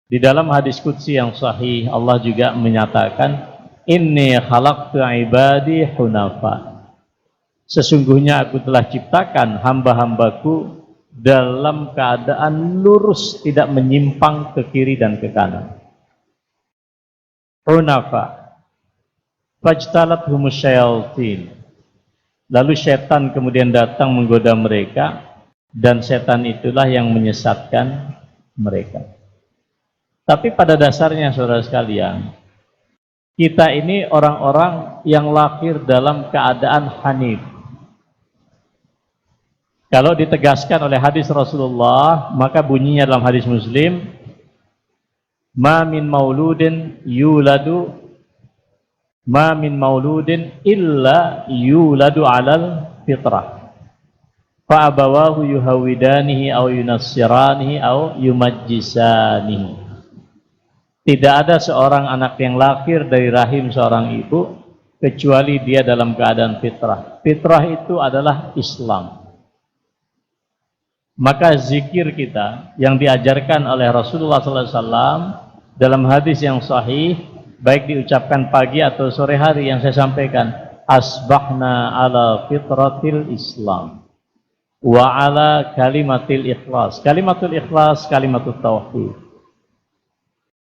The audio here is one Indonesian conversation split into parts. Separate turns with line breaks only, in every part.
Di dalam hadis qudsi yang sahih, Allah juga menyatakan, inni khalaqtu ibadi hunafa. Sesungguhnya aku telah ciptakan hamba-hambaku dalam keadaan lurus, tidak menyimpang ke kiri dan ke kanan. Hunafa. Fajtalathum syayatin. Lalu setan kemudian datang menggoda mereka, dan setan itulah yang menyesatkan mereka. Tapi pada dasarnya saudara sekalian, kita ini orang-orang yang lahir dalam keadaan hanif. Kalau ditegaskan oleh hadis Rasulullah, maka bunyinya dalam hadis Muslim, ma min mauludin illa yuladu alal fitrah. Fa abawahu yuhawidanihi aw yunassiranihi aw yumajjisanihi. Tidak ada seorang anak yang lahir dari rahim seorang ibu kecuali dia dalam keadaan fitrah. Fitrah itu adalah Islam. Maka zikir kita yang diajarkan oleh Rasulullah SAW dalam hadis yang sahih, baik diucapkan pagi atau sore hari yang saya sampaikan, asbahna ala fitratil Islam wa ala kalimatil ikhlas. Kalimatul ikhlas, kalimatul tauhid.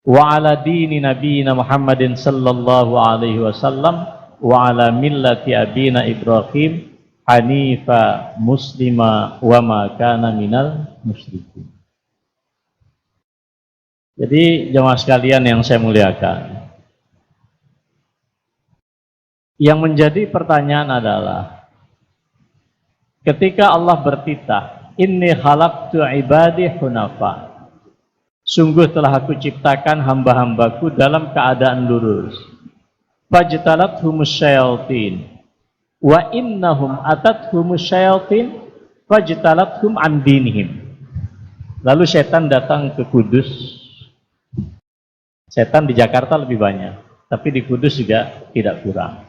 Wa ala dini nabiyina Muhammadin sallallahu alaihi wasallam wa ala millati abina Ibrahim hanifa muslima wa ma kana minal musyrikin. Jadi jemaah sekalian yang saya muliakan, yang menjadi pertanyaan adalah, ketika Allah bertitah, inni khalaqtu ibadi hunafa, sungguh telah aku ciptakan hamba-hambaku dalam keadaan lurus. Fajtalathumus syayatin wa innahum atathumus syayatin fajtalathum an dinihim. Lalu setan datang ke Kudus. Setan di Jakarta lebih banyak, tapi di Kudus juga tidak kurang.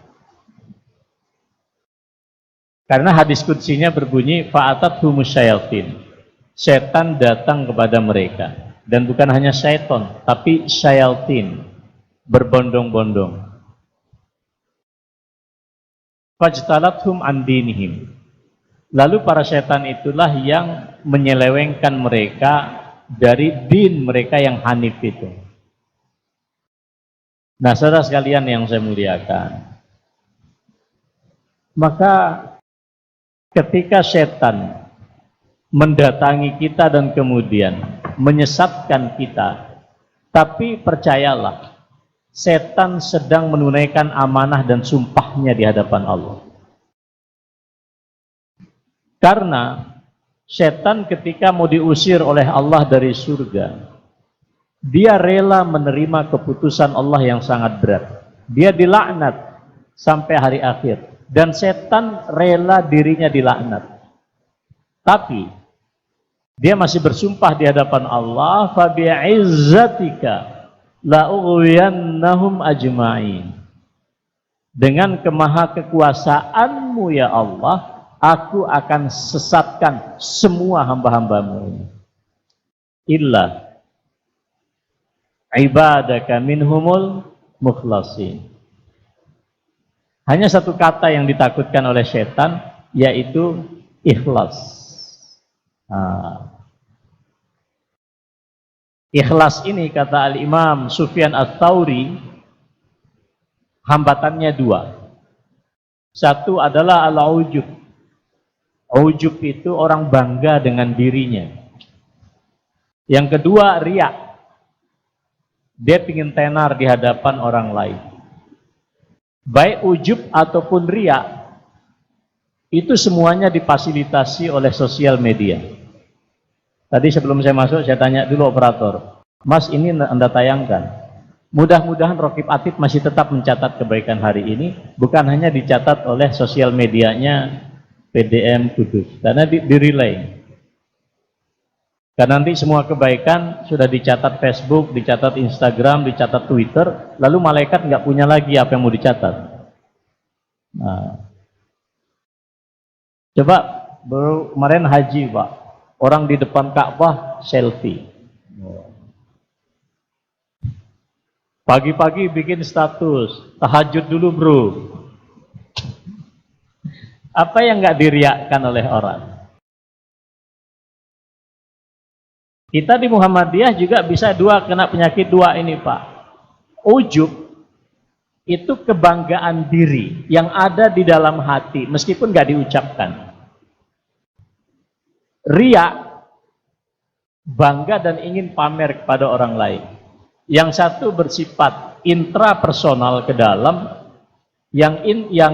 Karena hadis qudsinya berbunyi fa'atathumus syayatin. Setan datang kepada mereka, dan bukan hanya syaitan, tapi syayatin, berbondong-bondong. Fajtalathum an dinihim. Lalu para setan itulah yang menyelewengkan mereka dari din mereka yang hanif itu. Nah, saudara sekalian yang saya muliakan, maka ketika setan mendatangi kita dan kemudian menyesatkan kita, tapi percayalah, setan sedang menunaikan amanah dan sumpahnya di hadapan Allah. Karena setan ketika mau diusir oleh Allah dari surga, dia rela menerima keputusan Allah yang sangat berat. Dia dilaknat sampai hari akhir, dan setan rela dirinya dilaknat. Tapi dia masih bersumpah di hadapan Allah, fa bi'izzatika la ughwiyannahum ajma'in. Dengan kemaha kekuasaanmu ya Allah, aku akan sesatkan semua hamba-hambamu. Illa ibadaka minhumul mukhlasin. Hanya satu kata yang ditakutkan oleh setan, yaitu ikhlas. Ikhlas ini, kata Al-Imam Sufyan Ats-Tsauri, hambatannya dua. Satu adalah al-ujub. Ujub itu orang bangga dengan dirinya. Yang kedua riya. Dia ingin tenar di hadapan orang lain. Baik ujub ataupun riya, itu semuanya difasilitasi oleh sosial media. Tadi sebelum saya masuk, saya tanya dulu operator, Mas, ini Anda tayangkan. Mudah-mudahan Rokib Atid masih tetap mencatat kebaikan hari ini, bukan hanya dicatat oleh sosial medianya PDM Kudus, karena di-relay. Karena nanti semua kebaikan sudah dicatat Facebook, dicatat Instagram, dicatat Twitter, lalu malaikat nggak punya lagi apa yang mau dicatat. Nah, coba kemarin haji Pak, orang di depan Ka'bah selfie. Pagi-pagi bikin status, tahajud dulu bro. Apa yang nggak diriakkan oleh orang? Kita di Muhammadiyah juga bisa kena penyakit dua ini Pak. Ujub itu kebanggaan diri yang ada di dalam hati meskipun nggak diucapkan. Riya, bangga dan ingin pamer kepada orang lain. Yang satu bersifat intrapersonal ke dalam, yang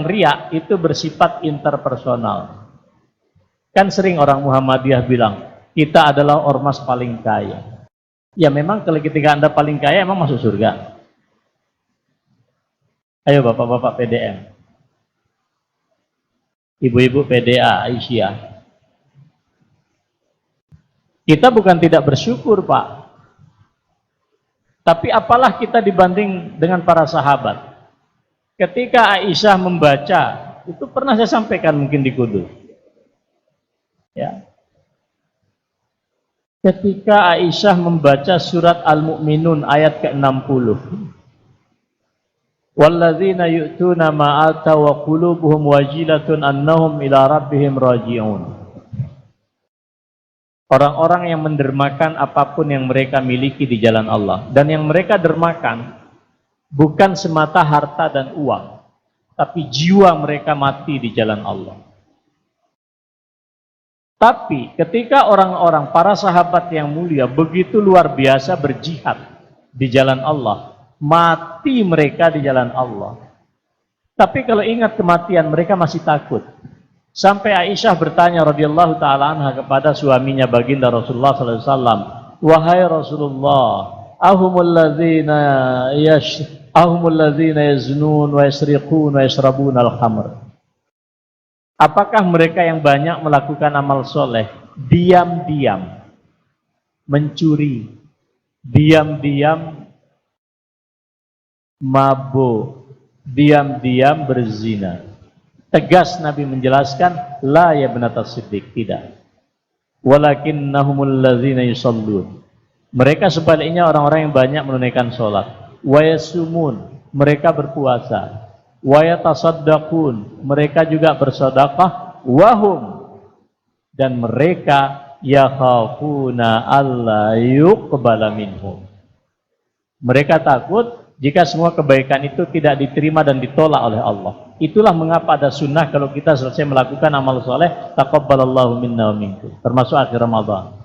riya itu bersifat interpersonal. Kan sering orang Muhammadiyah bilang, kita adalah ormas paling kaya. Ya memang kalau ketika Anda paling kaya emang masuk surga. Ayo bapak-bapak PDM, ibu-ibu PDA, Aisyah. Kita bukan tidak bersyukur Pak, tapi apalah kita dibanding dengan para sahabat. Ketika Aisyah membaca, itu pernah saya sampaikan mungkin di Kudus. Ya. Ketika Aisyah membaca surat Al-Mu'minun ayat ke-60. Walladzina yu'tuna ma ataw wa qulubuhum wajilatun annahum ila rabbihim raji'un. Orang-orang yang mendermakan apapun yang mereka miliki di jalan Allah. Dan yang mereka dermakan bukan semata harta dan uang, tapi jiwa mereka mati di jalan Allah. Tapi ketika orang-orang, para sahabat yang mulia begitu luar biasa berjihad di jalan Allah, mati mereka di jalan Allah. Tapi kalau ingat kematian mereka masih takut. Sampai Aisyah bertanya radhiyallahu taala anha kepada suaminya baginda Rasulullah sallallahu alaihi wasallam, "Wahai Rasulullah, ahumul ladzina yaznun wa yasriqun wa yashrabun al-khamr." Apakah mereka yang banyak melakukan amal soleh, diam-diam mencuri, diam-diam mabuk, diam-diam berzina? Tegas Nabi menjelaskan, la ya benatas siddiq, tidak. Walakinnahumul ladzina yusallun. Mereka sebaliknya orang-orang yang banyak menunaikan sholat. Wa yasumun, mereka berpuasa. Wa yatasaddaqun, mereka juga bersedekah. Wahum, dan mereka yakhafuna alla yuqbala minhum. Mereka takut jika semua kebaikan itu tidak diterima dan ditolak oleh Allah. Itulah mengapa ada sunnah kalau kita selesai melakukan amal soleh, taqabbalallahu minna wa minkum, termasuk akhir Ramadan.